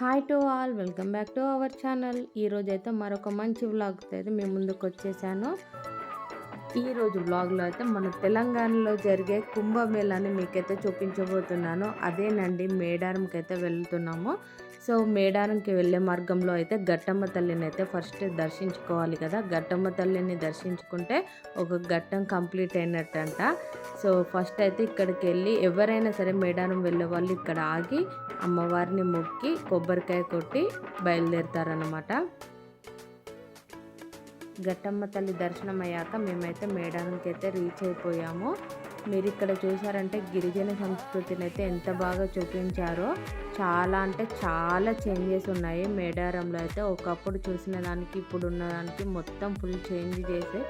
Hi to all, welcome back to our channel. ఈరోజైతే మరొక మంచి వ్లాగ్తో అయితే మేము ముందుకు వచ్చేసాను. ఈరోజు వ్లాగ్లో అయితే మన తెలంగాణలో జరిగే కుంభమేళాని మీకైతే చూపించబోతున్నాను. అదేనండి, మేడారంకి అయితే వెళ్తున్నాము. సో మేడారంకి వెళ్ళే మార్గంలో అయితే గట్టమ్మ తల్లిని అయితే ఫస్ట్ దర్శించుకోవాలి కదా. గట్టమ్మ తల్లిని దర్శించుకుంటే ఒక ఘట్టం కంప్లీట్ అయినట్టంట. సో ఫస్ట్ అయితే ఇక్కడికి వెళ్ళి ఎవరైనా సరే మేడారం వెళ్ళే వాళ్ళు ఇక్కడ ఆగి అమ్మవారిని మొక్కి కొబ్బరికాయ కొట్టి బయలుదేరుతారనమాట. గట్టమ్మ తల్లి దర్శనం అయ్యాక మేమైతే మేడారంకి అయితే రీచ్ అయిపోయాము. మీరు ఇక్కడ చూసారంటే గిరిజన సంస్కృతిని అయితే ఎంత బాగా చూపించారో. చాలా అంటే చాలా చేంజెస్ ఉన్నాయి మేడారంలో అయితే. ఒకప్పుడు చూసిన దానికి ఇప్పుడు ఉన్న దానికి మొత్తం ఫుల్ చేంజ్ చేసి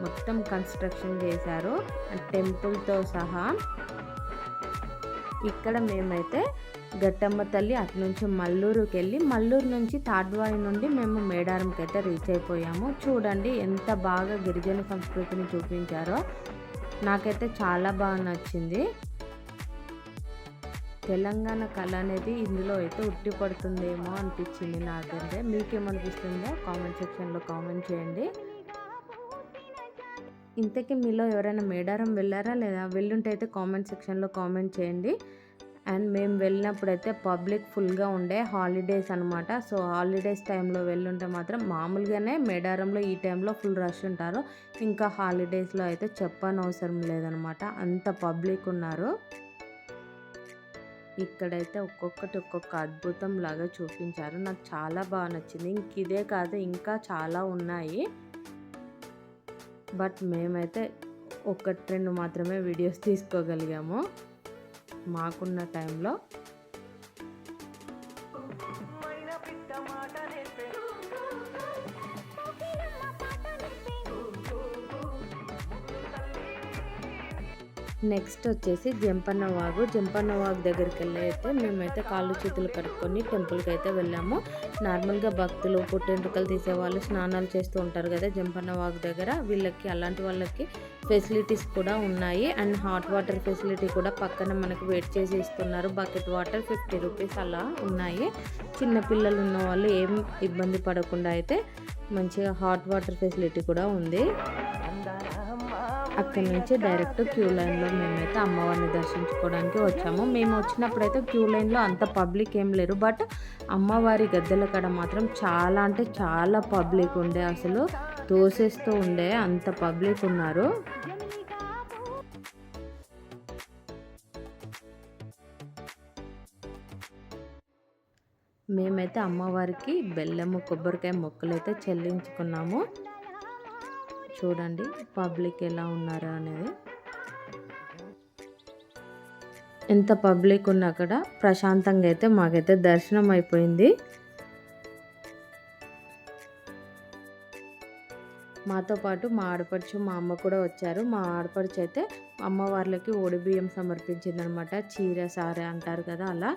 మొత్తం కన్స్ట్రక్షన్ చేశారు టెంపుల్తో సహా. ఇక్కడ మేమైతే గట్టమ్మ తల్లి అటు నుంచి మల్లూరుకి వెళ్ళి మల్లూరు నుంచి తాడ్వాయి నుండి మేము మేడారంకి అయితే రీచ్ అయిపోయాము. చూడండి ఎంత బాగా గిరిజన సంస్కృతిని చూపించారో. నాకైతే చాలా బాగా నచ్చింది. తెలంగాణ కళ అనేది ఇందులో అయితే ఉట్టి పడుతుందేమో అనిపించింది నాకైతే. మీకేమనిపిస్తుందో కామెంట్ సెక్షన్లో కామెంట్ చేయండి. ఇంతకీ మీలో ఎవరైనా మేడారం వెళ్ళారా లేదా? వెళ్ళుంటే అయితే కామెంట్ సెక్షన్లో కామెంట్ చేయండి. అండ్ మేము వెళ్ళినప్పుడు అయితే పబ్లిక్ ఫుల్గా ఉండే, హాలిడేస్ అనమాట. సో హాలిడేస్ టైంలో వెళ్ళుంటే మాత్రం మామూలుగానే మేడారంలో ఈ టైంలో ఫుల్ రష్ ఉంటారు. ఇంకా హాలిడేస్లో అయితే చెప్పనవసరం లేదనమాట, అంత పబ్లిక్ ఉన్నారు. ఇక్కడైతే ఒక్కొక్క అద్భుతం లాగా చూపించారు. నాకు చాలా బాగా నచ్చింది. ఇంక ఇదే కాదు, ఇంకా చాలా ఉన్నాయి. బట్ మేమైతే 1-2 మాత్రమే వీడియోస్ తీసుకోగలిగాము మాకున్న టైంలో. నెక్స్ట్ వచ్చేసి జంపన్న వాగు దగ్గరికి వెళ్ళి అయితే మేమైతే కాళ్ళు చేతులు కడుక్కొని టెంపుల్కి అయితే వెళ్ళాము. నార్మల్గా భక్తులు పుట్టెంటుకలు తీసేవాళ్ళు స్నానాలు చేస్తూ ఉంటారు కదా జంపన్న వాగు దగ్గర. వీళ్ళకి అలాంటి వాళ్ళకి ఫెసిలిటీస్ కూడా ఉన్నాయి. అండ్ హాట్ వాటర్ ఫెసిలిటీ కూడా పక్కన మనకు వెయిట్ చేసి ఇస్తున్నారు. బకెట్ వాటర్ 50 రూపీస్ అలా ఉన్నాయి. చిన్నపిల్లలు ఉన్న వాళ్ళు ఏం ఇబ్బంది పడకుండా అయితే మంచిగా హాట్ వాటర్ ఫెసిలిటీ కూడా ఉంది. అక్కడి నుంచి డైరెక్ట్ క్యూ లైన్లో మేమైతే అమ్మవారిని దర్శించుకోవడానికి వచ్చాము. మేము వచ్చినప్పుడైతే క్యూ లైన్లో అంత పబ్లిక్ ఏం లేరు. బట్ అమ్మవారి గద్దెల కాడ మాత్రం చాలా అంటే చాలా పబ్లిక్ ఉండే, అసలు తోసేస్తూ ఉండే అంత పబ్లిక్ ఉన్నారు. మేమైతే అమ్మవారికి బెల్లము కొబ్బరికాయ మొక్కలు అయితే చెల్లించుకున్నాము. చూడండి పబ్లిక్ ఎలా ఉన్నారు అనేది. ఎంత పబ్లిక్ ఉన్నా కూడా ప్రశాంతంగా అయితే మాకైతే దర్శనం అయిపోయింది. మాతో పాటు మా ఆడపడుచు మా అమ్మ కూడా వచ్చారు. మా ఆడపడుచు అయితే అమ్మవార్లకి బియ్యం సమర్పించింది అనమాట. చీర సారె అంటారు కదా అలా.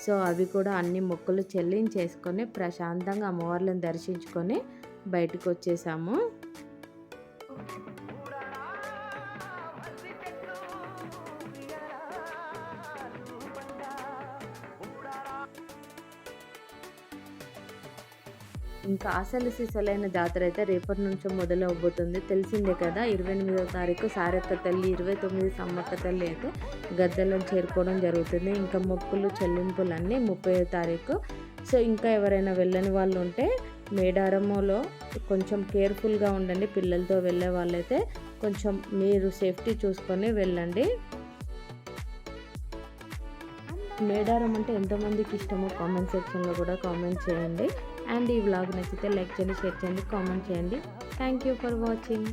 సో అవి కూడా అన్ని మొక్కులు చెల్లించేసుకొని ప్రశాంతంగా అమ్మవార్లను దర్శించుకొని బయటకు వచ్చేసాము. ఇంకా అసలు సిసలైన జాతర అయితే రేపటి నుంచి మొదలవబోతుంది. తెలిసిందే కదా, 28వ తారీఖు సారక్క తల్లి, 29 సమ్మక్క తల్లి అయితే గద్దెలను చేరుకోవడం జరుగుతుంది. ఇంకా మొక్కులు చెల్లింపులన్నీ 30వ తారీఖు. సో ఇంకా ఎవరైనా వెళ్ళని వాళ్ళు ఉంటే మేడారములో కొంచెం కేర్ఫుల్గా ఉండండి. పిల్లలతో వెళ్ళే వాళ్ళైతే కొంచెం మీరు సేఫ్టీ చూసుకొని వెళ్ళండి. మేడారం అంటే ఎంతోమందికి ఇష్టమో కామెంట్ సెక్షన్లో కూడా కామెంట్ చేయండి. అండ్ ఈ వ్లాగ్ నచ్చితే లైక్ చేయండి, షేర్ చేయండి, కామెంట్ చేయండి. Thank you for watching.